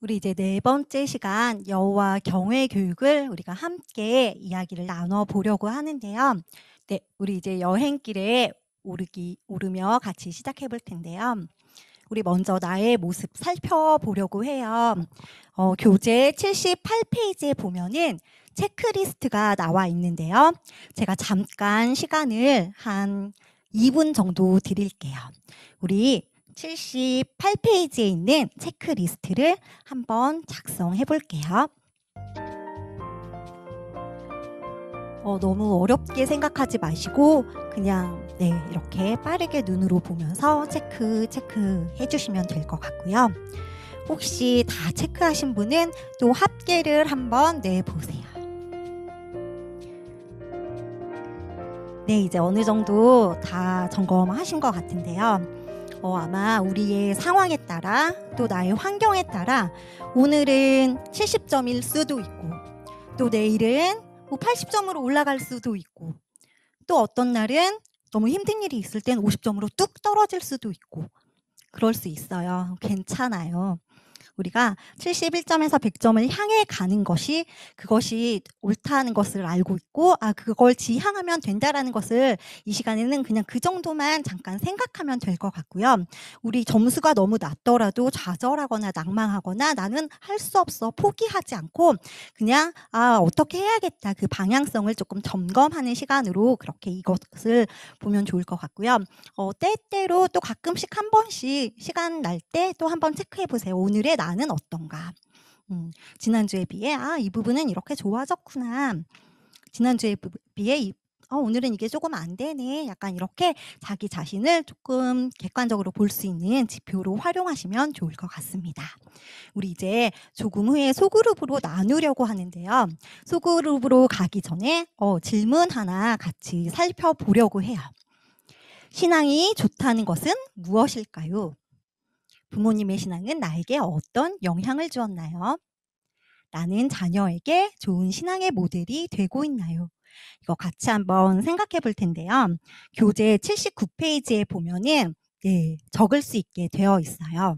우리 이제 네 번째 시간 여호와 경외 교육을 우리가 함께 이야기를 나눠 보려고 하는데요. 네, 우리 이제 여행길에 오르며 같이 시작해 볼 텐데요. 우리 먼저 나의 모습 살펴보려고 해요. 교재 78페이지에 보면은 체크리스트가 나와 있는데요. 제가 잠깐 시간을 한 2분 정도 드릴게요. 우리 78페이지에 있는 체크리스트를 한번 작성해 볼게요. 너무 어렵게 생각하지 마시고 그냥 이렇게 빠르게 눈으로 보면서 체크해 주시면 될 것 같고요. 혹시 다 체크하신 분은 또 합계를 한번 내보세요. 네, 이제 어느 정도 다 점검하신 것 같은데요. 아마 우리의 상황에 따라 또 나의 환경에 따라 오늘은 70점일 수도 있고 또 내일은 80점으로 올라갈 수도 있고 또 어떤 날은 너무 힘든 일이 있을 땐 50점으로 뚝 떨어질 수도 있고 그럴 수 있어요. 괜찮아요. 우리가 71점에서 100점을 향해 가는 것이 그것이 옳다는 것을 알고 있고 그걸 지향하면 된다라는 것을 이 시간에는 그냥 그 정도만 잠깐 생각하면 될 것 같고요. 우리 점수가 너무 낮더라도 좌절하거나 낭망하거나 나는 할 수 없어 포기하지 않고 그냥 어떻게 해야겠다 그 방향성을 조금 점검하는 시간으로 그렇게 이것을 보면 좋을 것 같고요. 때때로 또 가끔씩 한 번씩 시간 날 때 또 한번 체크해 보세요. 오늘의 나는 어떤가? 지난주에 비해 이 부분은 이렇게 좋아졌구나. 지난주에 비해 오늘은 이게 조금 안 되네. 약간 이렇게 자기 자신을 조금 객관적으로 볼 수 있는 지표로 활용하시면 좋을 것 같습니다. 우리 이제 조금 후에 소그룹으로 나누려고 하는데요. 소그룹으로 가기 전에 질문 하나 같이 살펴보려고 해요. 신앙이 좋다는 것은 무엇일까요? 부모님의 신앙은 나에게 어떤 영향을 주었나요? 나는 자녀에게 좋은 신앙의 모델이 되고 있나요? 이거 같이 한번 생각해 볼 텐데요. 교재 79페이지에 보면은 적을 수 있게 되어 있어요.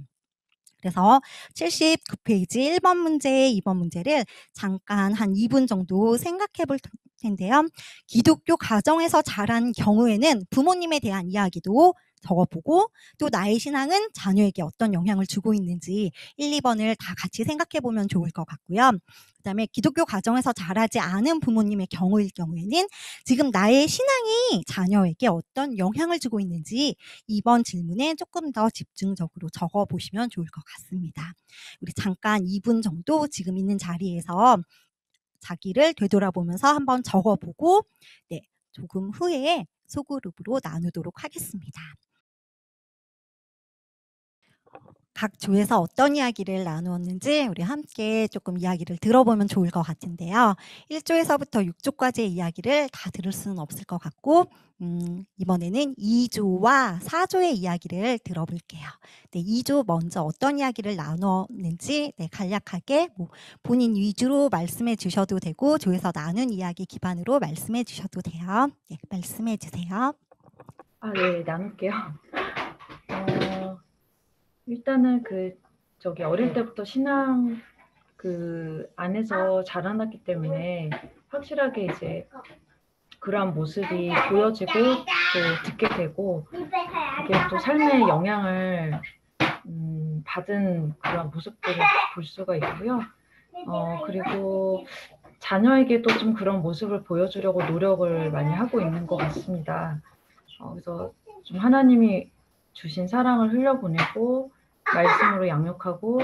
그래서 79페이지 1번 문제, 2번 문제를 잠깐 한 2분 정도 생각해 볼 텐데요. 기독교 가정에서 자란 경우에는 부모님에 대한 이야기도 적어보고 또 나의 신앙은 자녀에게 어떤 영향을 주고 있는지 1, 2번을 다 같이 생각해 보면 좋을 것 같고요. 그다음에 기독교 가정에서 자라지 않은 부모님의 경우일 경우에는 지금 나의 신앙이 자녀에게 어떤 영향을 주고 있는지 2번 질문에 조금 더 집중적으로 적어보시면 좋을 것 같습니다. 우리 잠깐 2분 정도 지금 있는 자리에서 자기를 되돌아보면서 한번 적어보고 조금 후에 소그룹으로 나누도록 하겠습니다. 각 조에서 어떤 이야기를 나누었는지 우리 함께 조금 이야기를 들어보면 좋을 것 같은데요. 1조에서부터 6조까지의 이야기를 다 들을 수는 없을 것 같고 이번에는 2조와 4조의 이야기를 들어볼게요. 2조 먼저 어떤 이야기를 나눴는지 간략하게 본인 위주로 말씀해 주셔도 되고 조에서 나눈 이야기 기반으로 말씀해 주셔도 돼요. 말씀해 주세요. 네, 나눌게요. 일단은 어릴 때부터 신앙 안에서 자라났기 때문에 확실하게 이제 그러한 모습이 보여지고 또 듣게 되고 이게 또 삶의 영향을 받은 그런 모습들을 볼 수가 있고요. 그리고 자녀에게도 좀 그런 모습을 보여주려고 노력을 많이 하고 있는 것 같습니다. 그래서 좀 하나님이 주신 사랑을 흘려보내고 말씀으로 양육하고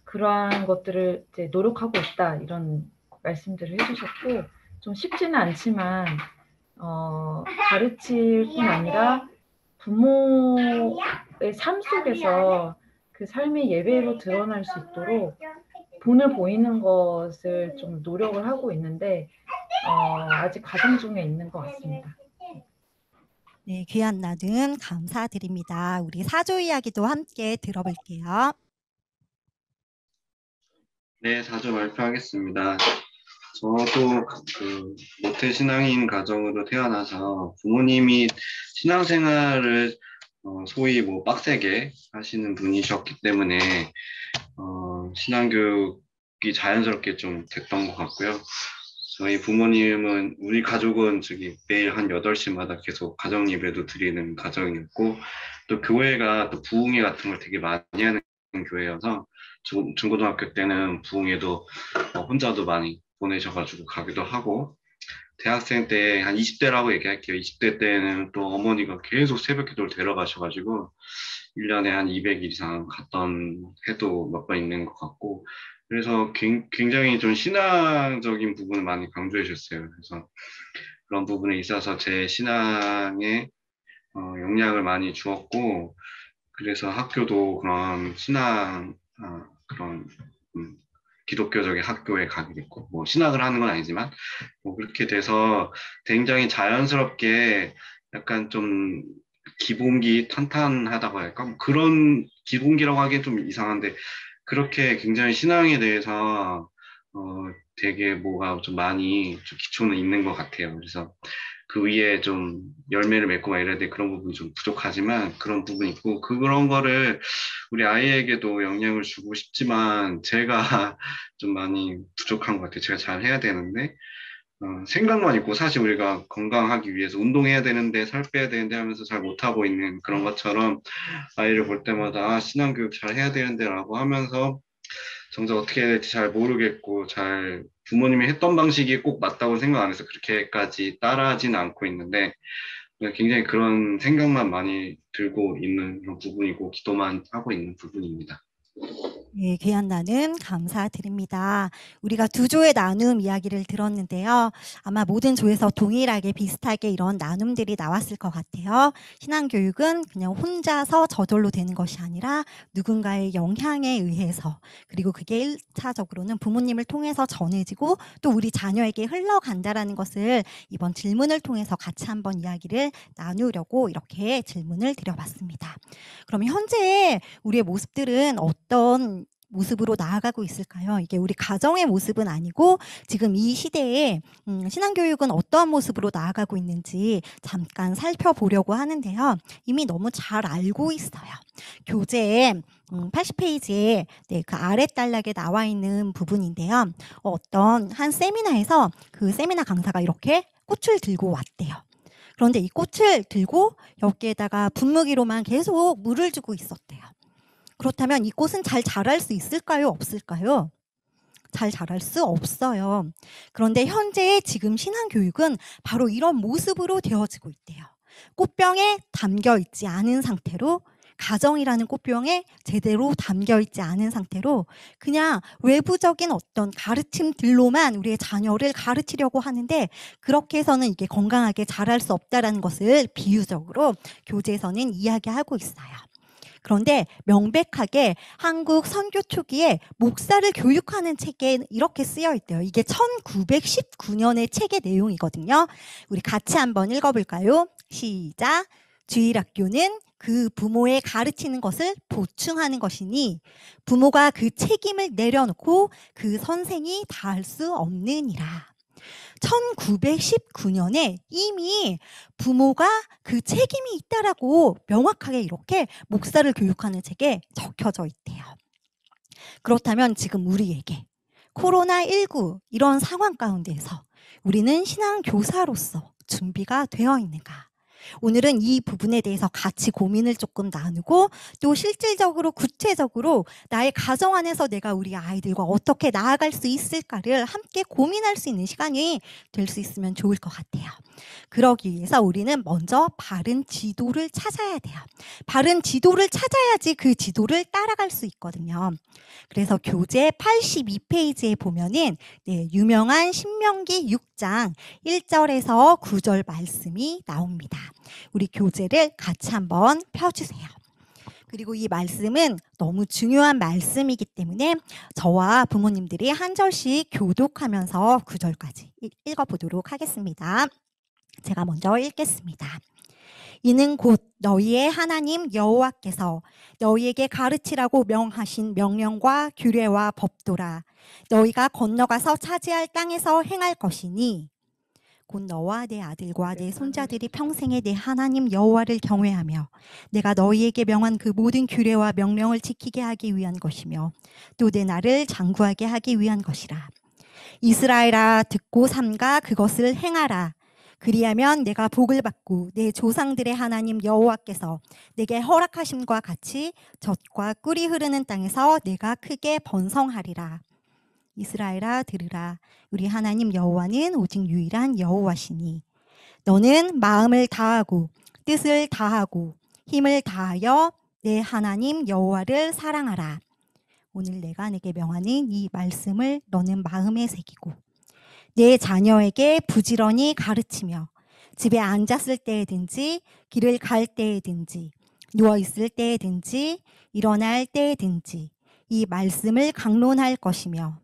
그러한 것들을 이제 노력하고 있다 이런 말씀들을 해주셨고 좀 쉽지는 않지만 가르칠 뿐 아니라 부모의 삶 속에서 그 삶의 예배로 드러날 수 있도록 본을 보이는 것을 좀 노력을 하고 있는데 아직 과정 중에 있는 것 같습니다. 네, 귀한 나눔 감사드립니다. 우리 4조 이야기도 함께 들어볼게요. 네, 4조 발표하겠습니다. 저도 모태신앙인 가정으로 태어나서 부모님이 신앙생활을 소위 빡세게 하시는 분이셨기 때문에 신앙교육이 자연스럽게 좀 됐던 것 같고요. 저희 부모님은, 우리 가족은 매일 한 8시마다 계속 가정 예배도 드리는 가정이었고, 또 교회가 또 부흥회 같은 걸 되게 많이 하는 교회여서, 중고등학교 때는 부흥회도 혼자도 많이 보내셔가지고 가기도 하고, 대학생 때 한 20대라고 얘기할게요. 20대 때는 또 어머니가 계속 새벽 기도를 데려가셔가지고, 1년에 한 200일 이상 갔던 해도 몇 번 있는 것 같고, 그래서 굉장히 좀 신앙적인 부분을 많이 강조해 주셨어요. 그래서 그런 부분에 있어서 제 신앙에 영향을 많이 주었고, 그래서 학교도 그런 그런 음, 기독교적인 학교에 가게 됐고, 뭐 신학을 하는 건 아니지만 뭐 그렇게 돼서 굉장히 자연스럽게 약간 좀 기본기 탄탄하다고 할까? 뭐 그런 기본기라고 하기엔 좀 이상한데, 그렇게 굉장히 신앙에 대해서 되게 뭐가 좀 많이 좀 기초는 있는 것 같아요. 그래서 그 위에 좀 열매를 맺고 막 이래야 돼, 그런 부분이 좀 부족하지만 그런 부분이 있고, 그런 거를 우리 아이에게도 영향을 주고 싶지만 제가 좀 많이 부족한 것 같아요. 제가 잘 해야 되는데 생각만 있고, 사실 우리가 건강하기 위해서 운동해야 되는데 살 빼야 되는데 하면서 잘 못하고 있는 그런 것처럼, 아이를 볼 때마다 신앙교육 잘 해야 되는데 라고 하면서 정작 어떻게 해야 될지 잘 모르겠고, 잘 부모님이 했던 방식이 꼭 맞다고 생각 안 해서 그렇게까지 따라하지는 않고 있는데, 굉장히 그런 생각만 많이 들고 있는 그런 부분이고, 기도만 하고 있는 부분입니다. 예, 귀한 나눔 감사드립니다. 우리가 두 조의 나눔 이야기를 들었는데요. 아마 모든 조에서 동일하게 비슷하게 이런 나눔들이 나왔을 것 같아요. 신앙교육은 그냥 혼자서 저절로 되는 것이 아니라 누군가의 영향에 의해서, 그리고 그게 1차적으로는 부모님을 통해서 전해지고 또 우리 자녀에게 흘러간다라는 것을 이번 질문을 통해서 같이 한번 이야기를 나누려고 이렇게 질문을 드려봤습니다. 그럼 현재 우리의 모습들은 어떤 모습으로 나아가고 있을까요? 이게 우리 가정의 모습은 아니고 지금 이 시대에 신앙교육은 어떠한 모습으로 나아가고 있는지 잠깐 살펴보려고 하는데요. 이미 너무 잘 알고 있어요. 교재에 80페이지에 그 아래 단락에 나와 있는 부분인데요. 어떤 한 세미나에서 그 세미나 강사가 이렇게 꽃을 들고 왔대요. 그런데 이 꽃을 들고 여기에다가 분무기로만 계속 물을 주고 있었대요. 그렇다면 이 꽃은 잘 자랄 수 있을까요? 없을까요? 잘 자랄 수 없어요. 그런데 현재 지금 신앙교육은 바로 이런 모습으로 되어지고 있대요. 꽃병에 담겨 있지 않은 상태로, 가정이라는 꽃병에 제대로 담겨 있지 않은 상태로 그냥 외부적인 어떤 가르침들로만 우리의 자녀를 가르치려고 하는데, 그렇게 해서는 이게 건강하게 자랄 수 없다라는 것을 비유적으로 교재에서는 이야기하고 있어요. 그런데 명백하게 한국 선교 초기에 목사를 교육하는 책에 이렇게 쓰여 있대요. 이게 1919년의 책의 내용이거든요. 우리 같이 한번 읽어볼까요? 시작. 주일학교는 그 부모의 가르치는 것을 보충하는 것이니 부모가 그 책임을 내려놓고 그 선생이 다할 수 없느니라. 1919년에 이미 부모가 그 책임이 있다라고 명확하게 이렇게 목사를 교육하는 책에 적혀져 있대요. 그렇다면 지금 우리에게 코로나19 이런 상황 가운데에서 우리는 신앙교사로서 준비가 되어 있는가? 오늘은 이 부분에 대해서 같이 고민을 조금 나누고, 또 실질적으로 구체적으로 나의 가정 안에서 내가 우리 아이들과 어떻게 나아갈 수 있을까를 함께 고민할 수 있는 시간이 될 수 있으면 좋을 것 같아요. 그러기 위해서 우리는 먼저 바른 지도를 찾아야 돼요. 바른 지도를 찾아야지 그 지도를 따라갈 수 있거든요. 그래서 교재 82페이지에 보면은 유명한 신명기 6장 1절에서 9절 말씀이 나옵니다. 우리 교재를 같이 한번 펴주세요. 그리고 이 말씀은 너무 중요한 말씀이기 때문에 저와 부모님들이 한 절씩 교독하면서 9절까지 읽어보도록 하겠습니다. 제가 먼저 읽겠습니다. 이는 곧 너희의 하나님 여호와께서 너희에게 가르치라고 명하신 명령과 규례와 법도라. 너희가 건너가서 차지할 땅에서 행할 것이니 곧 너와 내 아들과 내 손자들이 평생에 내 하나님 여호와를 경외하며 내가 너희에게 명한 그 모든 규례와 명령을 지키게 하기 위한 것이며 또 내 나를 장구하게 하기 위한 것이라. 이스라엘아, 듣고 삼가 그것을 행하라. 그리하면 내가 복을 받고 내 조상들의 하나님 여호와께서 내게 허락하심과 같이 젖과 꿀이 흐르는 땅에서 내가 크게 번성하리라. 이스라엘아, 들으라. 우리 하나님 여호와는 오직 유일한 여호와시니 너는 마음을 다하고 뜻을 다하고 힘을 다하여 내 하나님 여호와를 사랑하라. 오늘 내가 내게 명하는 이 말씀을 너는 마음에 새기고 내 자녀에게 부지런히 가르치며 집에 앉았을 때에든지 길을 갈 때에든지 누워있을 때에든지 일어날 때에든지 이 말씀을 강론할 것이며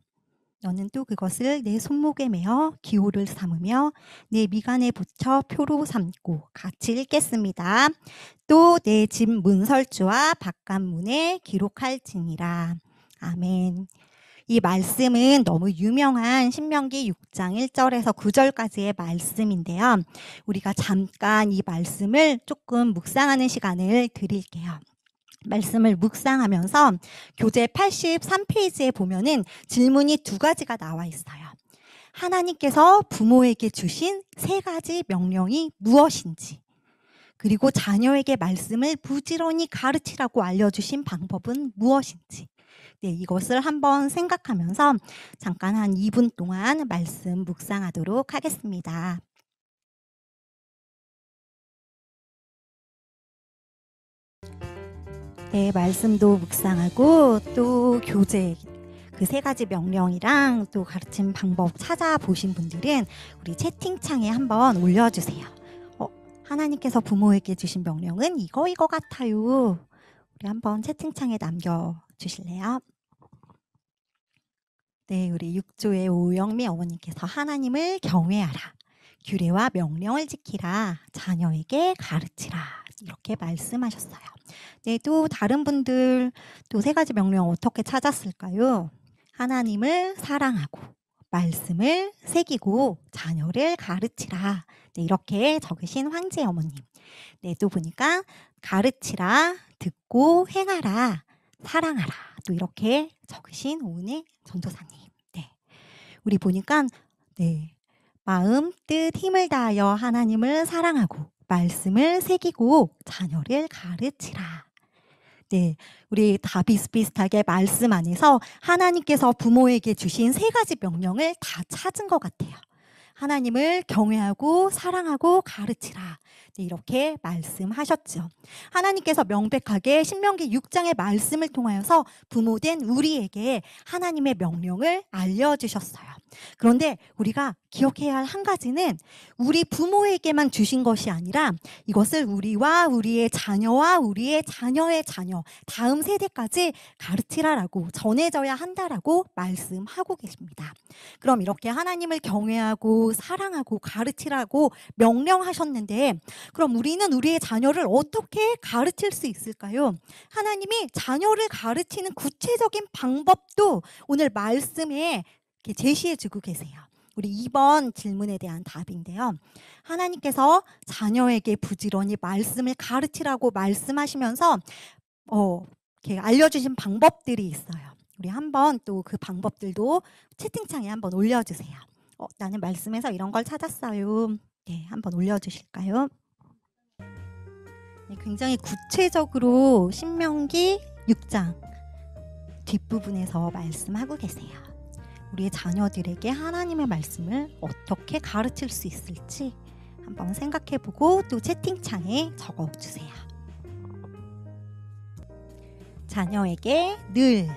너는 또 그것을 내 손목에 매어 기호를 삼으며 내 미간에 붙여 표로 삼고 같이 읽겠습니다. 또 내 집 문설주와 바깥문에 기록할지니라. 아멘. 이 말씀은 너무 유명한 신명기 6장 1절에서 9절까지의 말씀인데요. 우리가 잠깐 이 말씀을 조금 묵상하는 시간을 드릴게요. 말씀을 묵상하면서 교재 83페이지에 보면은 질문이 2가지가 나와 있어요. 하나님께서 부모에게 주신 3가지 명령이 무엇인지, 그리고 자녀에게 말씀을 부지런히 가르치라고 알려주신 방법은 무엇인지, 네, 이것을 한번 생각하면서 잠깐 한 2분 동안 말씀 묵상하도록 하겠습니다. 네, 말씀도 묵상하고 또 교재 그 3가지 명령이랑 또 가르침 방법 찾아보신 분들은 우리 채팅창에 한번 올려주세요. 하나님께서 부모에게 주신 명령은 이거 같아요. 우리 한번 채팅창에 남겨주실래요? 네, 우리 6조의 오영미 어머님께서 하나님을 경외하라. 규례와 명령을 지키라. 자녀에게 가르치라. 이렇게 말씀하셨어요. 네, 또 다른 분들 또 3가지 명령 어떻게 찾았을까요? 하나님을 사랑하고 말씀을 새기고 자녀를 가르치라. 네, 이렇게 적으신 황제 어머님. 네, 또 보니까 가르치라, 듣고 행하라, 사랑하라. 또 이렇게 적으신 오은혜 전도사님. 네, 우리 보니까 네, 마음, 뜻, 힘을 다하여 하나님을 사랑하고 말씀을 새기고 자녀를 가르치라. 네, 우리 다 비슷비슷하게 말씀 안에서 하나님께서 부모에게 주신 3가지 명령을 다 찾은 것 같아요. 하나님을 경외하고 사랑하고 가르치라. 네, 이렇게 말씀하셨죠. 하나님께서 명백하게 신명기 6장의 말씀을 통하여서 부모된 우리에게 하나님의 명령을 알려주셨어요. 그런데 우리가 기억해야 할 한 가지는 우리 부모에게만 주신 것이 아니라 이것을 우리와 우리의 자녀와 우리의 자녀의 자녀, 다음 세대까지 가르치라라고 전해져야 한다라고 말씀하고 계십니다. 그럼 이렇게 하나님을 경외하고 사랑하고 가르치라고 명령하셨는데 그럼 우리는 우리의 자녀를 어떻게 가르칠 수 있을까요? 하나님이 자녀를 가르치는 구체적인 방법도 오늘 말씀에 제시해주고 계세요. 우리 2번 질문에 대한 답인데요. 하나님께서 자녀에게 부지런히 말씀을 가르치라고 말씀하시면서 이렇게 알려주신 방법들이 있어요. 우리 한번 또 그 방법들도 채팅창에 한번 올려주세요. 나는 말씀에서 이런 걸 찾았어요. 네, 한번 올려주실까요? 네, 굉장히 구체적으로 신명기 6장 뒷부분에서 말씀하고 계세요. 우리의 자녀들에게 하나님의 말씀을 어떻게 가르칠 수 있을지 한번 생각해보고 또 채팅창에 적어주세요. 자녀에게 늘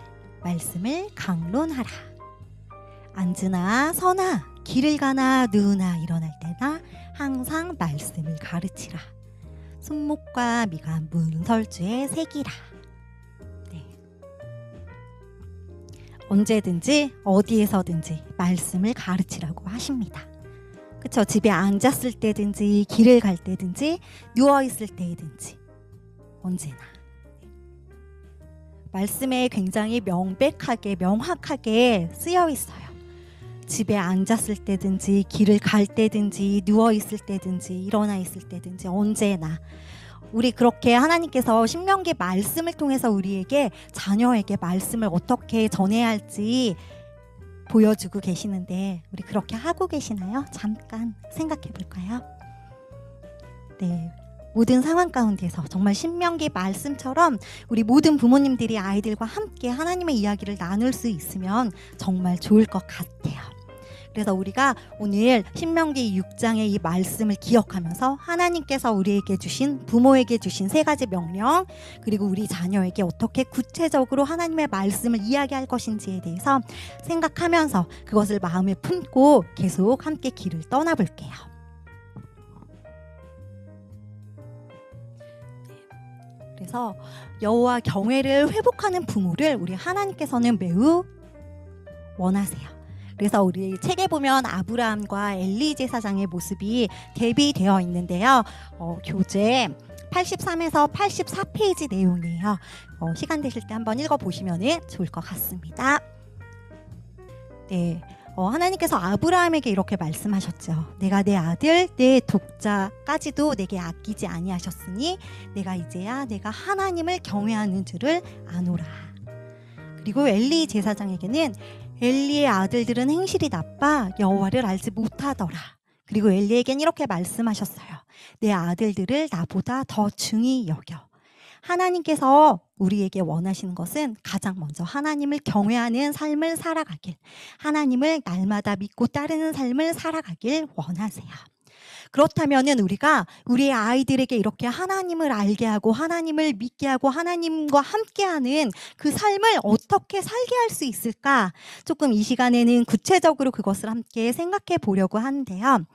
말씀을 강론하라. 앉으나 서나 길을 가나 누우나 일어날 때나 항상 말씀을 가르치라. 손목과 미간 문설주에 새기라. 언제든지 어디에서든지 말씀을 가르치라고 하십니다. 그쵸? 집에 앉았을 때든지 길을 갈 때든지 누워있을 때든지 언제나 말씀에 굉장히 명백하게 명확하게 쓰여 있어요. 집에 앉았을 때든지 길을 갈 때든지 누워 있을 때든지 일어나 있을 때든지 언제나 우리 그렇게 하나님께서 신명기 말씀을 통해서 우리에게 자녀에게 말씀을 어떻게 전해야 할지 보여주고 계시는데 우리 그렇게 하고 계시나요? 잠깐 생각해 볼까요? 네. 모든 상황 가운데서 정말 신명기 말씀처럼 우리 모든 부모님들이 아이들과 함께 하나님의 이야기를 나눌 수 있으면 정말 좋을 것 같아요. 그래서 우리가 오늘 신명기 6장의 이 말씀을 기억하면서 하나님께서 우리에게 주신 부모에게 주신 3가지 명령 그리고 우리 자녀에게 어떻게 구체적으로 하나님의 말씀을 이야기할 것인지에 대해서 생각하면서 그것을 마음에 품고 계속 함께 길을 떠나볼게요. 그래서 여호와 경외를 회복하는 부모를 우리 하나님께서는 매우 원하세요. 그래서 우리 책에 보면 아브라함과 엘리 제사장의 모습이 대비되어 있는데요. 교재 83에서 84페이지 내용이에요. 시간 되실 때 한번 읽어보시면 좋을 것 같습니다. 네. 하나님께서 아브라함에게 이렇게 말씀하셨죠. 내가 내 아들 내 독자까지도 내게 아끼지 아니하셨으니 내가 이제야 내가 하나님을 경외하는 줄을 아노라. 그리고 엘리 제사장에게는 엘리의 아들들은 행실이 나빠 여호와를 알지 못하더라. 그리고 엘리에겐 이렇게 말씀하셨어요. 내 아들들을 나보다 더 중히 여겨. 하나님께서 우리에게 원하시는 것은 가장 먼저 하나님을 경외하는 삶을 살아가길, 하나님을 날마다 믿고 따르는 삶을 살아가길 원하세요. 그렇다면은 우리가 우리 아이들에게 이렇게 하나님을 알게 하고 하나님을 믿게 하고 하나님과 함께하는 그 삶을 어떻게 살게 할 수 있을까? 조금 이 시간에는 구체적으로 그것을 함께 생각해 보려고 하는데요.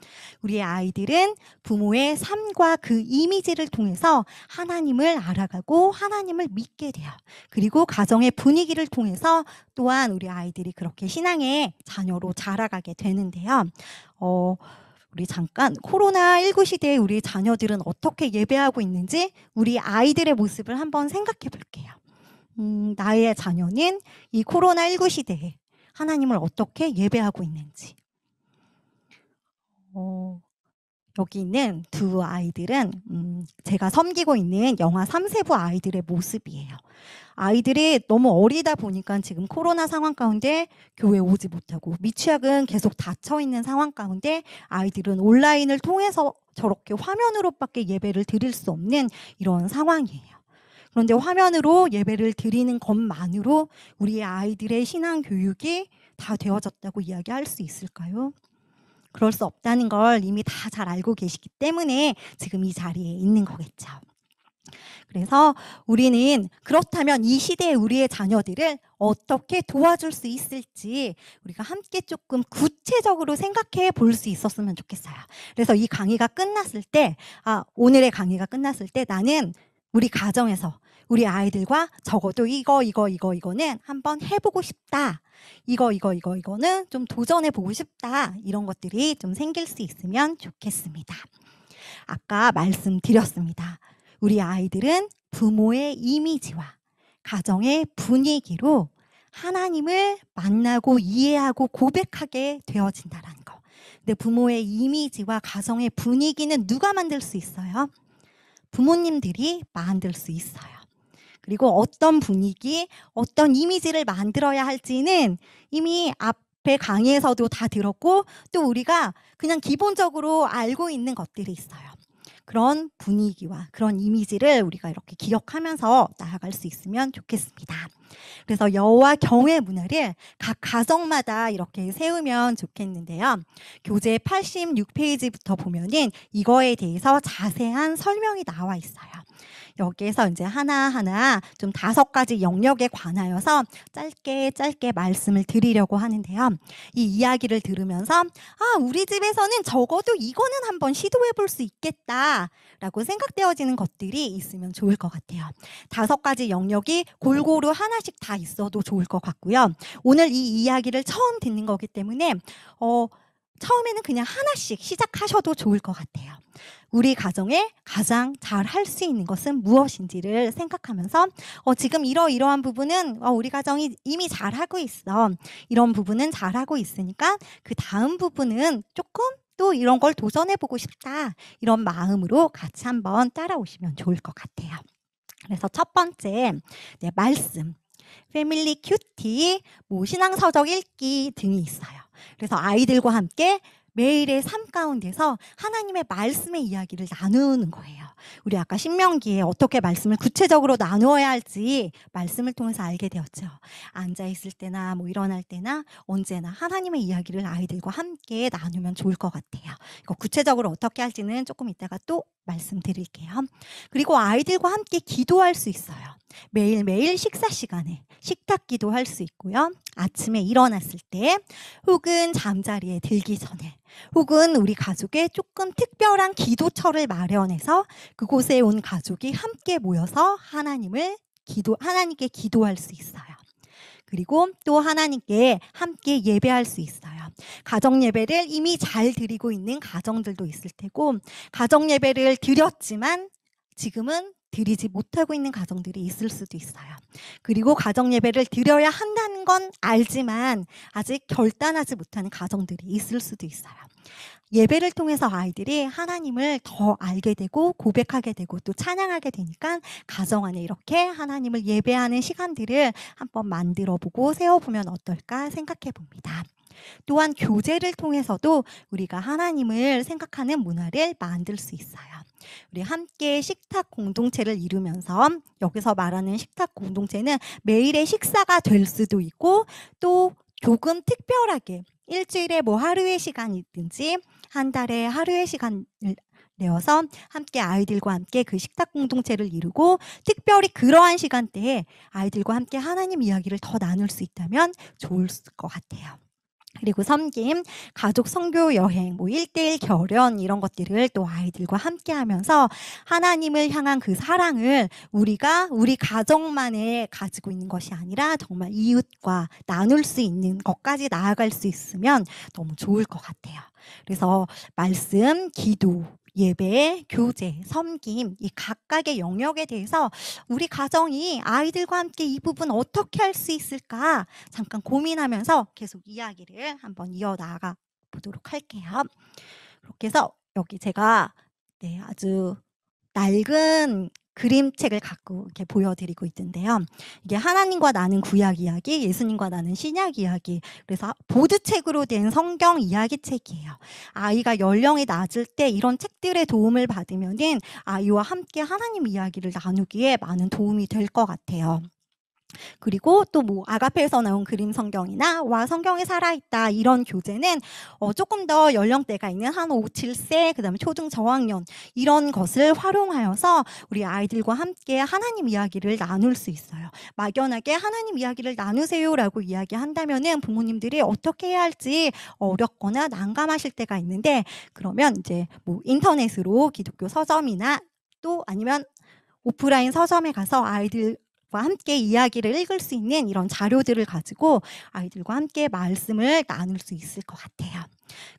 우리 아이들은 부모의 삶과 그 이미지를 통해서 하나님을 알아가고 하나님을 믿게 돼요. 그리고 가정의 분위기를 통해서 또한 우리 아이들이 그렇게 신앙의 자녀로 자라가게 되는데요. 우리 잠깐 코로나19 시대에 우리 자녀들은 어떻게 예배하고 있는지 우리 아이들의 모습을 한번 생각해 볼게요. 나의 자녀는 이 코로나19 시대에 하나님을 어떻게 예배하고 있는지. 여기 있는 두 아이들은 제가 섬기고 있는 영아 3세부 아이들의 모습이에요. 아이들이 너무 어리다 보니까 지금 코로나 상황 가운데 교회 오지 못하고 미취학은 계속 닫혀 있는 상황 가운데 아이들은 온라인을 통해서 저렇게 화면으로밖에 예배를 드릴 수 없는 이런 상황이에요. 그런데 화면으로 예배를 드리는 것만으로 우리 아이들의 신앙 교육이 다 되어졌다고 이야기할 수 있을까요? 그럴 수 없다는 걸 이미 다 잘 알고 계시기 때문에 지금 이 자리에 있는 거겠죠. 그래서 우리는 그렇다면 이 시대에 우리의 자녀들을 어떻게 도와줄 수 있을지 우리가 함께 조금 구체적으로 생각해 볼 수 있었으면 좋겠어요. 그래서 이 강의가 끝났을 때, 오늘의 강의가 끝났을 때 나는 우리 가정에서 우리 아이들과 적어도 이거는 한번 해보고 싶다. 이거는 좀 도전해보고 싶다. 이런 것들이 좀 생길 수 있으면 좋겠습니다. 아까 말씀드렸습니다. 우리 아이들은 부모의 이미지와 가정의 분위기로 하나님을 만나고 이해하고 고백하게 되어진다는 거. 근데 부모의 이미지와 가정의 분위기는 누가 만들 수 있어요? 부모님들이 만들 수 있어요. 그리고 어떤 분위기, 어떤 이미지를 만들어야 할지는 이미 앞에 강의에서도 다 들었고 또 우리가 그냥 기본적으로 알고 있는 것들이 있어요. 그런 분위기와 그런 이미지를 우리가 이렇게 기억하면서 나아갈 수 있으면 좋겠습니다. 그래서 여호와 경외 문화를 각 가정마다 이렇게 세우면 좋겠는데요. 교재 86페이지부터 보면은 이거에 대해서 자세한 설명이 나와 있어요. 여기에서 이제 하나하나 좀 5가지 영역에 관하여서 짧게 말씀을 드리려고 하는데요. 이 이야기를 들으면서 우리 집에서는 적어도 이거는 한번 시도해 볼 수 있겠다라고 생각되어지는 것들이 있으면 좋을 것 같아요. 5가지 영역이 골고루 하나씩 다 있어도 좋을 것 같고요. 오늘 이 이야기를 처음 듣는 거기 때문에 처음에는 그냥 하나씩 시작하셔도 좋을 것 같아요. 우리 가정에 가장 잘 할 수 있는 것은 무엇인지를 생각하면서 지금 이러이러한 부분은 우리 가정이 이미 잘하고 있어. 이런 부분은 잘하고 있으니까 그 다음 부분은 조금 또 이런 걸 도전해보고 싶다. 이런 마음으로 같이 한번 따라오시면 좋을 것 같아요. 그래서 첫 번째, 네, 말씀. 패밀리 큐티, 신앙서적 읽기 등이 있어요. 그래서 아이들과 함께 매일의 삶 가운데서 하나님의 말씀의 이야기를 나누는 거예요. 우리 아까 신명기에 어떻게 말씀을 구체적으로 나누어야 할지 말씀을 통해서 알게 되었죠. 앉아있을 때나 일어날 때나 언제나 하나님의 이야기를 아이들과 함께 나누면 좋을 것 같아요. 이거 구체적으로 어떻게 할지는 조금 이따가 또 말씀드릴게요. 그리고 아이들과 함께 기도할 수 있어요. 매일매일 식사 시간에 식탁 기도할 수 있고요. 아침에 일어났을 때 혹은 잠자리에 들기 전에 혹은 우리 가족의 조금 특별한 기도처를 마련해서 그곳에 온 가족이 함께 모여서 하나님께 기도할 수 있어요. 그리고 또 하나님께 함께 예배할 수 있어요. 가정 예배를 이미 잘 드리고 있는 가정들도 있을 테고 가정 예배를 드렸지만 지금은 드리지 못하고 있는 가정들이 있을 수도 있어요. 그리고 가정 예배를 드려야 한다는 건 알지만 아직 결단하지 못하는 가정들이 있을 수도 있어요. 예배를 통해서 아이들이 하나님을 더 알게 되고 고백하게 되고 또 찬양하게 되니까 가정 안에 이렇게 하나님을 예배하는 시간들을 한번 만들어보고 세워보면 어떨까 생각해 봅니다. 또한 교제를 통해서도 우리가 하나님을 생각하는 문화를 만들 수 있어요. 우리 함께 식탁 공동체를 이루면서 여기서 말하는 식탁 공동체는 매일의 식사가 될 수도 있고 또 조금 특별하게 일주일에 하루의 시간이든지 한 달에 하루의 시간을 내어서 함께 아이들과 함께 그 식탁 공동체를 이루고 특별히 그러한 시간대에 아이들과 함께 하나님 이야기를 더 나눌 수 있다면 좋을 것 같아요. 그리고 섬김, 가족 선교 여행, 1:1 결연 이런 것들을 또 아이들과 함께 하면서 하나님을 향한 그 사랑을 우리가 우리 가정만에 가지고 있는 것이 아니라 정말 이웃과 나눌 수 있는 것까지 나아갈 수 있으면 너무 좋을 것 같아요. 그래서 말씀, 기도, 예배, 교제, 섬김 이 각각의 영역에 대해서 우리 가정이 아이들과 함께 이 부분 어떻게 할 수 있을까 잠깐 고민하면서 계속 이야기를 한번 이어나가 보도록 할게요. 그렇게 해서 여기 제가 아주 낡은 그림책을 갖고 이렇게 보여드리고 있던데요. 이게 하나님과 나는 구약 이야기, 예수님과 나는 신약 이야기. 그래서 보드책으로 된 성경 이야기 책이에요. 아이가 연령이 낮을 때 이런 책들의 도움을 받으면은 아이와 함께 하나님 이야기를 나누기에 많은 도움이 될 것 같아요. 그리고 또 아가페에서 나온 그림 성경이나 와 성경에 살아있다 이런 교재는 조금 더 연령대가 있는 한 5, 7세 그다음에 초등 저학년 이런 것을 활용하여서 우리 아이들과 함께 하나님 이야기를 나눌 수 있어요. 막연하게 하나님 이야기를 나누세요라고 이야기한다면은 부모님들이 어떻게 해야 할지 어렵거나 난감하실 때가 있는데 그러면 이제 인터넷으로 기독교 서점이나 또 아니면 오프라인 서점에 가서 아이들과 함께 이야기를 읽을 수 있는 이런 자료들을 가지고 아이들과 함께 말씀을 나눌 수 있을 것 같아요.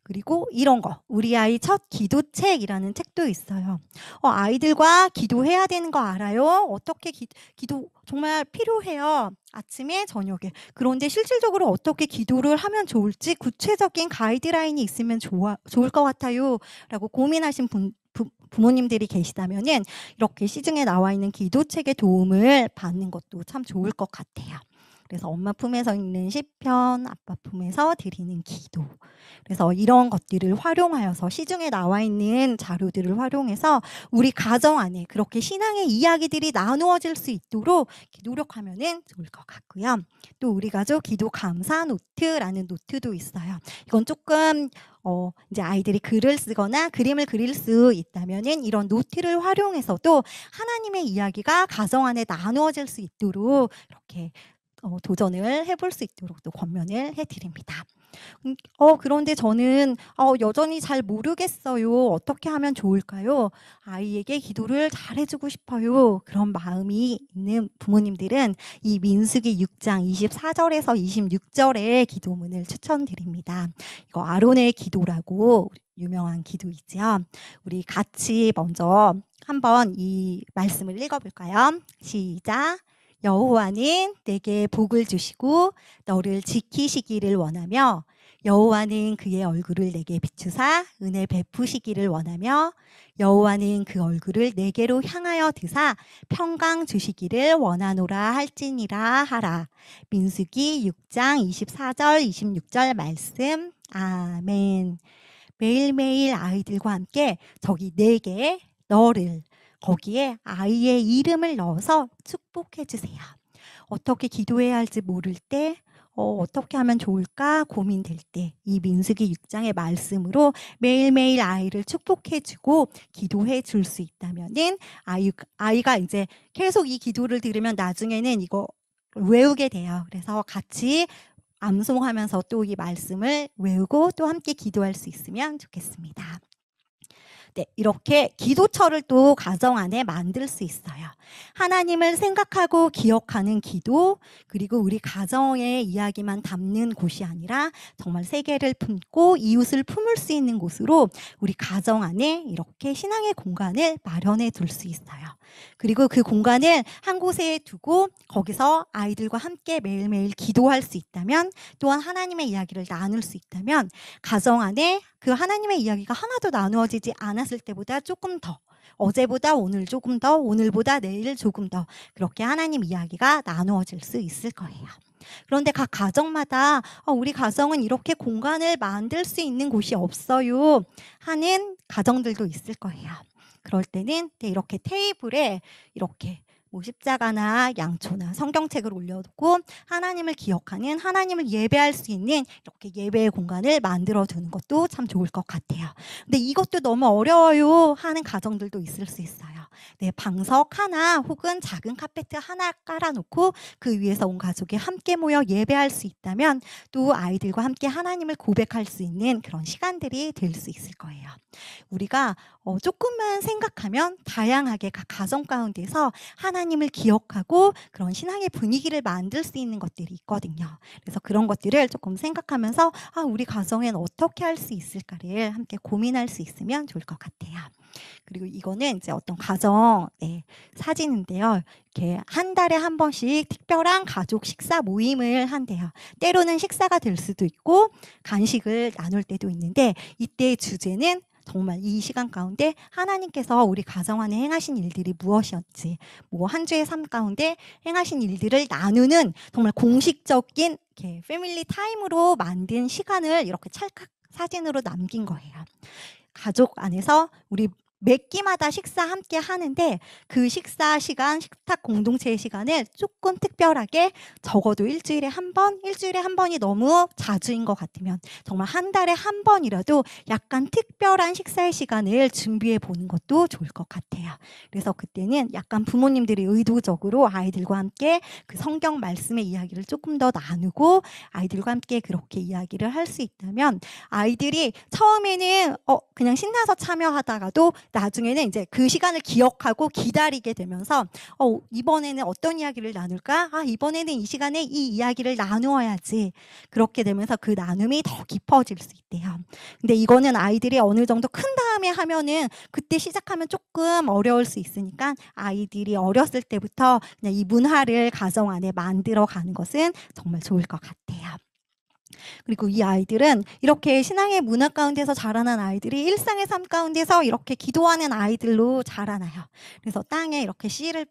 그리고 이런 거 우리 아이 첫 기도책이라는 책도 있어요. 아이들과 기도해야 되는 거 알아요? 어떻게 기도 정말 필요해요. 아침에 저녁에. 그런데 실질적으로 어떻게 기도를 하면 좋을지 구체적인 가이드라인이 있으면 좋을 것 같아요. 라고 고민하신 부모님들이 계시다면은 이렇게 시중에 나와 있는 기도책의 도움을 받는 것도 참 좋을 것 같아요. 그래서 엄마 품에서 읽는 시편, 아빠 품에서 드리는 기도. 그래서 이런 것들을 활용하여서 시중에 나와 있는 자료들을 활용해서 우리 가정 안에 그렇게 신앙의 이야기들이 나누어질 수 있도록 노력하면은 좋을 것 같고요. 또 우리 가족 기도 감사 노트라는 노트도 있어요. 이건 조금 이제 아이들이 글을 쓰거나 그림을 그릴 수 있다면은 이런 노트를 활용해서도 하나님의 이야기가 가정 안에 나누어질 수 있도록 이렇게 도전을 해볼 수 있도록 또 권면을 해드립니다. 그런데 저는 여전히 잘 모르겠어요. 어떻게 하면 좋을까요? 아이에게 기도를 잘 해주고 싶어요. 그런 마음이 있는 부모님들은 이 민수기 6장 24절에서 26절의 기도문을 추천드립니다. 이거 아론의 기도라고 유명한 기도이죠. 우리 같이 먼저 한번 이 말씀을 읽어볼까요? 시작. 여호와는 내게 복을 주시고 너를 지키시기를 원하며 여호와는 그의 얼굴을 내게 비추사 은혜 베푸시기를 원하며 여호와는 그 얼굴을 내게로 향하여 드사 평강 주시기를 원하노라 할지니라 하라. 민수기 6장 24절 26절 말씀. 아멘. 매일매일 아이들과 함께 저기 내게 너를 거기에 아이의 이름을 넣어서 축복해 주세요. 어떻게 기도해야 할지 모를 때 어떻게 하면 좋을까 고민될 때 이 민수기 6장의 말씀으로 매일매일 아이를 축복해 주고 기도해 줄 수 있다면은 아이가 이제 계속 이 기도를 들으면 나중에는 이거 외우게 돼요. 그래서 같이 암송하면서 또 이 말씀을 외우고 또 함께 기도할 수 있으면 좋겠습니다. 네, 이렇게 기도처를 또 가정 안에 만들 수 있어요. 하나님을 생각하고 기억하는 기도, 그리고 우리 가정의 이야기만 담는 곳이 아니라 정말 세계를 품고 이웃을 품을 수 있는 곳으로 우리 가정 안에 이렇게 신앙의 공간을 마련해 둘 수 있어요. 그리고 그 공간을 한 곳에 두고 거기서 아이들과 함께 매일매일 기도할 수 있다면, 또한 하나님의 이야기를 나눌 수 있다면 가정 안에 그 하나님의 이야기가 하나도 나누어지지 않았을 때보다 조금 더, 어제보다 오늘 조금 더, 오늘보다 내일 조금 더 그렇게 하나님 이야기가 나누어질 수 있을 거예요. 그런데 각 가정마다 우리 가정은 이렇게 공간을 만들 수 있는 곳이 없어요 하는 가정들도 있을 거예요. 그럴 때는 이렇게 테이블에 이렇게 십자가나 양초나 성경책을 올려두고 하나님을 기억하는, 하나님을 예배할 수 있는 이렇게 예배의 공간을 만들어 두는 것도 참 좋을 것 같아요. 근데 이것도 너무 어려워요 하는 가정들도 있을 수 있어요. 네, 방석 하나 혹은 작은 카페트 하나 깔아놓고 그 위에서 온 가족이 함께 모여 예배할 수 있다면 또 아이들과 함께 하나님을 고백할 수 있는 그런 시간들이 될 수 있을 거예요. 우리가 조금만 생각하면 다양하게 각 가정 가운데서 하나님을 기억하고 그런 신앙의 분위기를 만들 수 있는 것들이 있거든요. 그래서 그런 것들을 조금 생각하면서 우리 가정엔 어떻게 할 수 있을까를 함께 고민할 수 있으면 좋을 것 같아요. 그리고 이거는 이제 어떤 가정 사진인데요. 이렇게 한 달에 한 번씩 특별한 가족 식사 모임을 한대요. 때로는 식사가 될 수도 있고 간식을 나눌 때도 있는데, 이때의 주제는 정말 이 시간 가운데 하나님께서 우리 가정 안에 행하신 일들이 무엇이었지, 한 주의 삶 가운데 행하신 일들을 나누는 정말 공식적인 이렇게 패밀리 타임으로 만든 시간을 이렇게 찰칵 사진으로 남긴 거예요. 가족 안에서 우리 몇 끼마다 식사 함께 하는데 그 식사 시간, 식탁 공동체의 시간을 조금 특별하게, 적어도 일주일에 한 번이 너무 자주인 것 같으면 정말 한 달에 한 번이라도 약간 특별한 식사의 시간을 준비해 보는 것도 좋을 것 같아요. 그래서 그때는 약간 부모님들이 의도적으로 아이들과 함께 그 성경 말씀의 이야기를 조금 더 나누고 아이들과 함께 그렇게 이야기를 할 수 있다면, 아이들이 처음에는 그냥 신나서 참여하다가도 나중에는 이제 그 시간을 기억하고 기다리게 되면서 이번에는 어떤 이야기를 나눌까? 이번에는 이 시간에 이 이야기를 나누어야지. 그렇게 되면서 그 나눔이 더 깊어질 수 있대요. 근데 이거는 아이들이 어느 정도 큰 다음에 하면은 그때 시작하면 조금 어려울 수 있으니까 아이들이 어렸을 때부터 그냥 이 문화를 가정 안에 만들어 가는 것은 정말 좋을 것 같아요. 그리고 이 아이들은 이렇게 신앙의 문화 가운데서 자라난 아이들이 일상의 삶 가운데서 이렇게 기도하는 아이들로 자라나요. 그래서 땅에 이렇게 씨를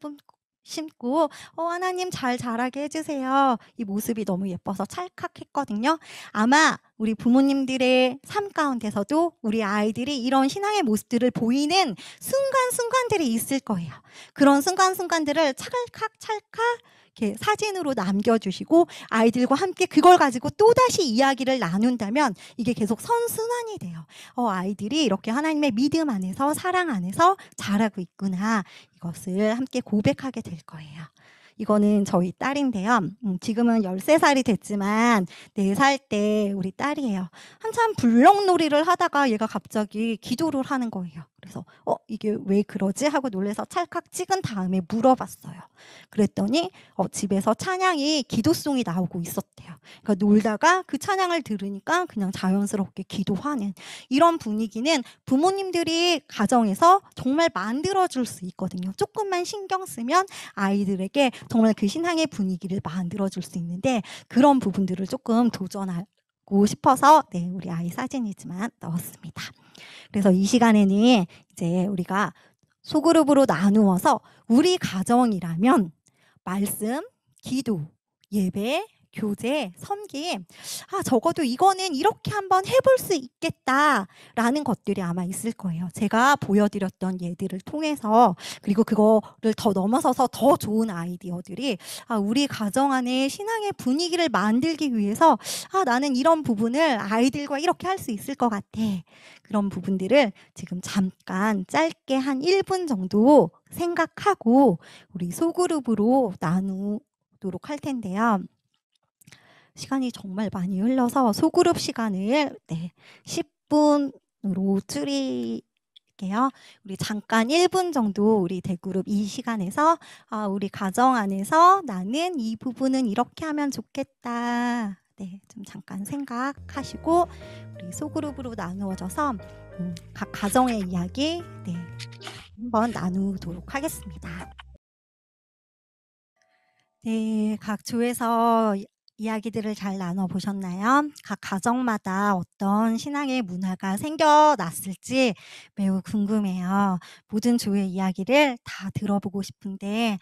심고 하나님 잘 자라게 해주세요. 이 모습이 너무 예뻐서 찰칵했거든요. 아마 우리 부모님들의 삶 가운데서도 우리 아이들이 이런 신앙의 모습들을 보이는 순간순간들이 있을 거예요. 그런 순간순간들을 찰칵 이렇게 사진으로 남겨주시고 아이들과 함께 그걸 가지고 또다시 이야기를 나눈다면 이게 계속 선순환이 돼요. 아이들이 이렇게 하나님의 믿음 안에서, 사랑 안에서 자라고 있구나, 이것을 함께 고백하게 될 거예요. 이거는 저희 딸인데요. 지금은 13살이 됐지만 4살 때 우리 딸이에요. 한참 블럭놀이를 하다가 얘가 갑자기 기도를 하는 거예요. 그래서 이게 왜 그러지? 하고 놀래서 찰칵 찍은 다음에 물어봤어요. 그랬더니 집에서 찬양이 기도송이 나오고 있었대요. 그러니까 놀다가 그 찬양을 들으니까 그냥 자연스럽게 기도하는 이런 분위기는 부모님들이 가정에서 정말 만들어줄 수 있거든요. 조금만 신경 쓰면 아이들에게 정말 그 신앙의 분위기를 만들어줄 수 있는데 그런 부분들을 조금 도전하고 싶어서 우리 아이 사진이지만 넣었습니다. 그래서 이 시간에는 이제 우리가 소그룹으로 나누어서 우리 가정이라면 말씀, 기도, 예배, 교제, 섬김, 적어도 이거는 이렇게 한번 해볼 수 있겠다라는 것들이 아마 있을 거예요. 제가 보여드렸던 예들을 통해서 그리고 그거를 더 넘어서서 더 좋은 아이디어들이 우리 가정 안에 신앙의 분위기를 만들기 위해서 나는 이런 부분을 아이들과 이렇게 할 수 있을 것 같아. 그런 부분들을 지금 잠깐 짧게 한 1분 정도 생각하고 우리 소그룹으로 나누도록 할 텐데요. 시간이 정말 많이 흘러서 소그룹 시간을 10분으로 줄일게요. 우리 잠깐 1분 정도 우리 대그룹 이 시간에서 우리 가정 안에서 나는 이 부분은 이렇게 하면 좋겠다. 좀 잠깐 생각하시고 우리 소그룹으로 나누어져서 각 가정의 이야기 한번 나누도록 하겠습니다. 각 조에서 이야기들을 잘 나눠보셨나요? 각 가정마다 어떤 신앙의 문화가 생겨났을지 매우 궁금해요. 모든 조의 이야기를 다 들어보고 싶은데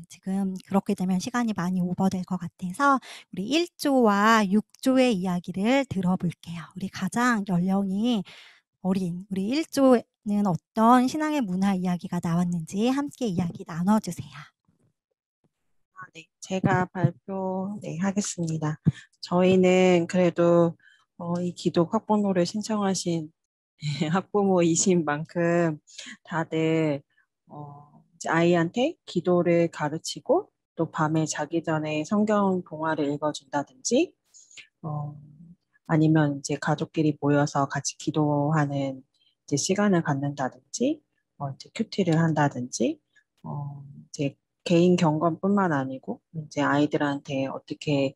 지금 그렇게 되면 시간이 많이 오버될 것 같아서 우리 1조와 6조의 이야기를 들어볼게요. 우리 가장 연령이 어린 우리 1조는 어떤 신앙의 문화 이야기가 나왔는지 함께 이야기 나눠주세요. 네, 제가 하겠습니다. 저희는 그래도 이 기독 학부모를 신청하신 학부모이신 만큼 다들 이제 아이한테 기도를 가르치고 또 밤에 자기 전에 성경 동화를 읽어준다든지 아니면 이제 가족끼리 모여서 같이 기도하는 이제 시간을 갖는다든지 이제 큐티를 한다든지 이제 개인 경건뿐만 아니고 이제 아이들한테 어떻게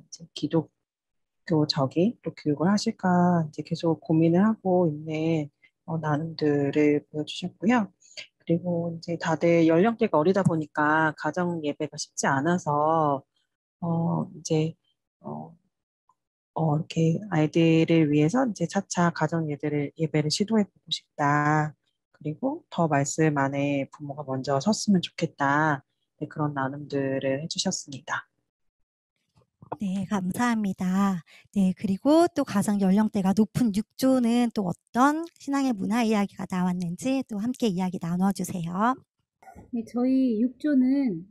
이제 기독교적인 또 교육을 하실까 이제 계속 고민을 하고 있는 나눔들을 보여주셨고요. 그리고 이제 다들 연령대가 어리다 보니까 가정 예배가 쉽지 않아서 이제 이렇게 아이들을 위해서 이제 차차 가정 예배를 시도해보고 싶다. 그리고 더 말씀 안에 부모가 먼저 섰으면 좋겠다. 그런 나눔들을 해주셨습니다. 네, 감사합니다. 그리고 또 가장 연령대가 높은 6조는 또 어떤 신앙의 문화 이야기가 나왔는지 또 함께 이야기 나눠주세요. 네, 저희 6조는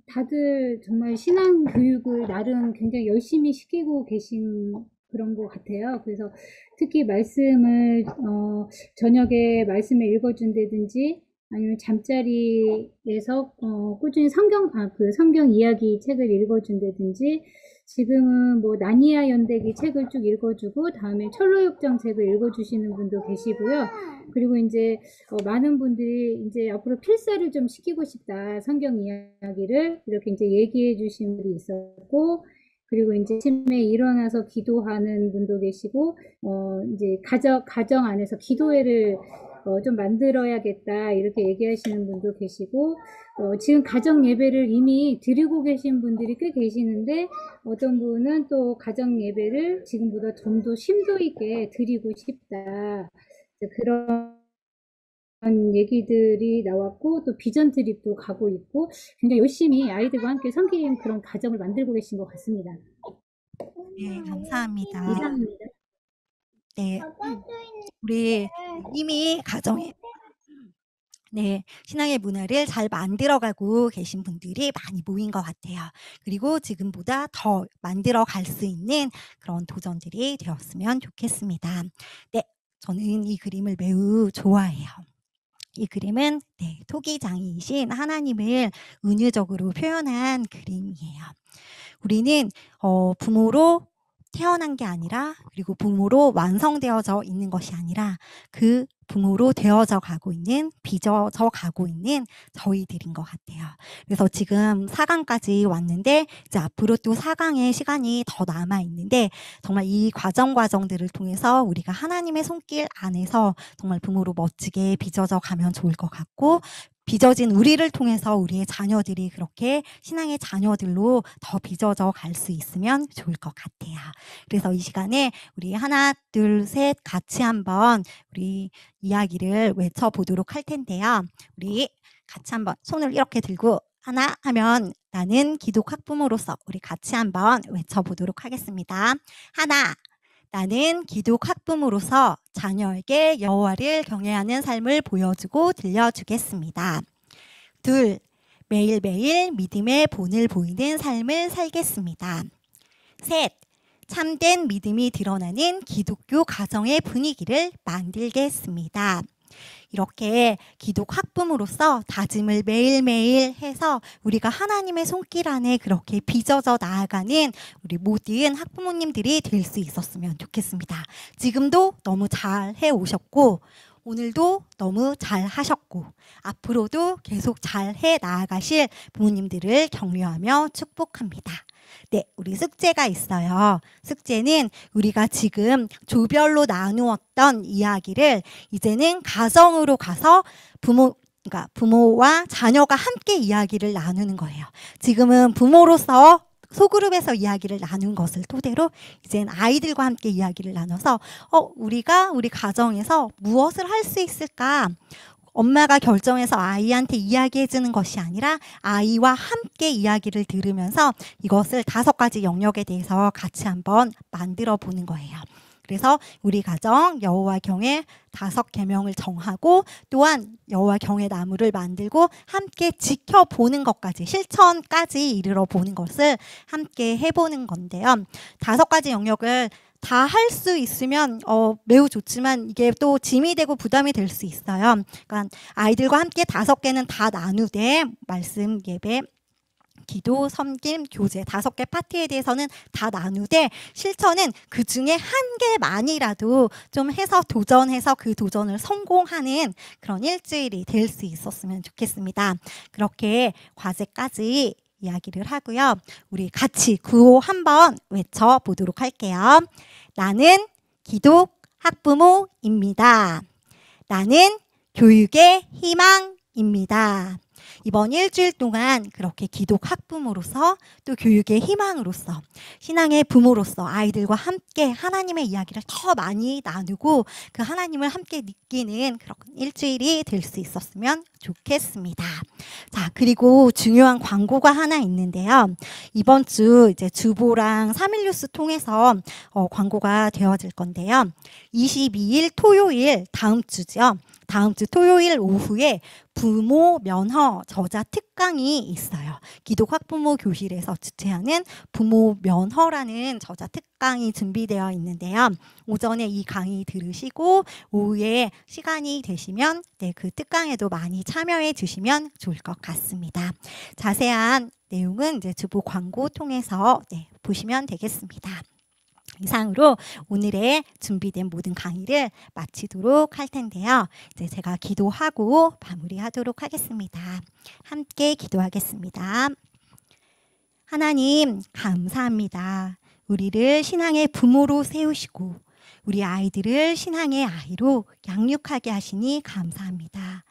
다들 정말 신앙 교육을 나름 굉장히 열심히 시키고 계신 그런 것 같아요. 그래서 특히 말씀을 저녁에 말씀을 읽어준다든지 아니면 잠자리에서 꾸준히 성경 이야기 책을 읽어준다든지 지금은 뭐 나니아 연대기 책을 쭉 읽어주고 다음에 철로역정 책을 읽어주시는 분도 계시고요. 그리고 이제 많은 분들이 이제 앞으로 필사를 좀 시키고 싶다 성경 이야기를 이렇게 이제 얘기해 주신 분이 있었고 그리고 이제 아침에 일어나서 기도하는 분도 계시고 이제 가정 안에서 기도회를 좀 만들어야겠다 이렇게 얘기하시는 분도 계시고 지금 가정 예배를 이미 드리고 계신 분들이 꽤 계시는데 어떤 분은 또 가정 예배를 지금보다 좀 더 심도 있게 드리고 싶다 그런 얘기들이 나왔고 또 비전 트립도 가고 있고 굉장히 열심히 아이들과 함께 섬기는 그런 가정을 만들고 계신 것 같습니다. 네, 감사합니다. 이상입니다. 네, 우리 이미 가정에 신앙의 문화를 잘 만들어가고 계신 분들이 많이 모인 것 같아요. 그리고 지금보다 더 만들어 갈 수 있는 그런 도전들이 되었으면 좋겠습니다. 저는 이 그림을 매우 좋아해요. 이 그림은 토기장이이신 하나님을 은유적으로 표현한 그림이에요. 우리는 부모로 태어난 게 아니라, 그리고 부모로 완성되어져 있는 것이 아니라 그 부모로 되어져 가고 있는, 빚어져 가고 있는 저희들인 것 같아요. 그래서 지금 4강까지 왔는데 이제 앞으로 또 4강의 시간이 더 남아 있는데, 정말 이 과정들을 통해서 우리가 하나님의 손길 안에서 정말 부모로 멋지게 빚어져 가면 좋을 것 같고, 빚어진 우리를 통해서 우리의 자녀들이 그렇게 신앙의 자녀들로 더 빚어져 갈 수 있으면 좋을 것 같아요. 그래서 이 시간에 우리 하나, 둘, 셋 같이 한번 우리 이야기를 외쳐보도록 할 텐데요. 우리 같이 한번 손을 이렇게 들고 하나 하면 나는 기독 학부모로서 우리 같이 한번 외쳐보도록 하겠습니다. 하나, 나는 기독 학부모로서 자녀에게 여호와를 경외하는 삶을 보여주고 들려주겠습니다. 둘, 매일매일 믿음의 본을 보이는 삶을 살겠습니다. 셋, 참된 믿음이 드러나는 기독교 가정의 분위기를 만들겠습니다. 이렇게 기독 학부모로서 다짐을 매일매일 해서 우리가 하나님의 손길 안에 그렇게 빚어져 나아가는 우리 모든 학부모님들이 될 수 있었으면 좋겠습니다. 지금도 너무 잘 해오셨고, 오늘도 너무 잘 하셨고, 앞으로도 계속 잘 해 나아가실 부모님들을 격려하며 축복합니다. 네, 우리 숙제가 있어요. 숙제는 우리가 지금 조별로 나누었던 이야기를 이제는 가정으로 가서 그러니까 부모와 자녀가 함께 이야기를 나누는 거예요. 지금은 부모로서 소그룹에서 이야기를 나눈 것을 토대로 이젠 아이들과 함께 이야기를 나눠서 우리가 우리 가정에서 무엇을 할 수 있을까? 엄마가 결정해서 아이한테 이야기해 주는 것이 아니라 아이와 함께 이야기를 들으면서 이것을 5가지 영역에 대해서 같이 한번 만들어 보는 거예요. 그래서 우리 가정 여호와 경외 5계명을 정하고, 또한 여호와 경외 나무를 만들고 함께 지켜보는 것까지, 실천까지 이르러 보는 것을 함께 해보는 건데요. 5가지 영역을 다 할 수 있으면 매우 좋지만 이게 또 짐이 되고 부담이 될 수 있어요. 그러니까 아이들과 함께 5개는 다 나누되, 말씀, 예배, 기도, 섬김, 교제 5개 파트에 대해서는 다 나누되, 실천은 그 중에 한 개만이라도 좀 해서 도전해서 그 도전을 성공하는 그런 일주일이 될 수 있었으면 좋겠습니다. 그렇게 과제까지 이야기를 하고요. 우리 같이 구호 한번 외쳐보도록 할게요. 나는 기독 학부모입니다. 나는 교육의 희망입니다. 이번 일주일 동안 그렇게 기독 학부모로서, 또 교육의 희망으로서, 신앙의 부모로서 아이들과 함께 하나님의 이야기를 더 많이 나누고 그 하나님을 함께 느끼는 그런 일주일이 될 수 있었으면 좋겠습니다. 자, 그리고 중요한 광고가 하나 있는데요. 이번 주 이제 주보랑 3일뉴스 통해서 광고가 되어질 건데요. 22일 토요일, 다음 주죠. 다음 주 토요일 오후에 부모 면허 저자 특강이 있어요. 기독 학부모 교실에서 주최하는 부모 면허라는 저자 특강이 준비되어 있는데요. 오전에 이 강의 들으시고 오후에 시간이 되시면 그 특강에도 많이 참여해 주시면 좋을 것 같습니다. 자세한 내용은 이제 주보 광고 통해서 보시면 되겠습니다. 이상으로 오늘의 준비된 모든 강의를 마치도록 할 텐데요. 이제 제가 기도하고 마무리하도록 하겠습니다. 함께 기도하겠습니다. 하나님, 감사합니다. 우리를 신앙의 부모로 세우시고 우리 아이들을 신앙의 아이로 양육하게 하시니 감사합니다.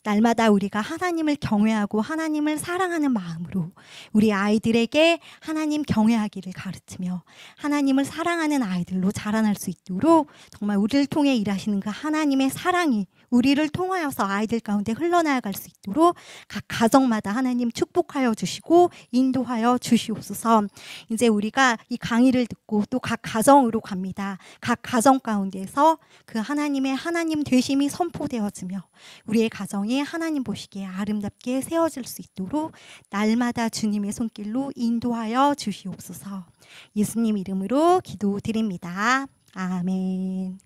날마다 우리가 하나님을 경외하고 하나님을 사랑하는 마음으로 우리 아이들에게 하나님 경외하기를 가르치며 하나님을 사랑하는 아이들로 자라날 수 있도록 정말 우리를 통해 일하시는 그 하나님의 사랑이 우리를 통하여서 아이들 가운데 흘러나갈 수 있도록 각 가정마다 하나님 축복하여 주시고 인도하여 주시옵소서. 이제 우리가 이 강의를 듣고 또 각 가정으로 갑니다. 각 가정 가운데서 그 하나님의 하나님 되심이 선포되어지며 우리의 가정이 하나님 보시기에 아름답게 세워질 수 있도록 날마다 주님의 손길로 인도하여 주시옵소서. 예수님 이름으로 기도드립니다. 아멘.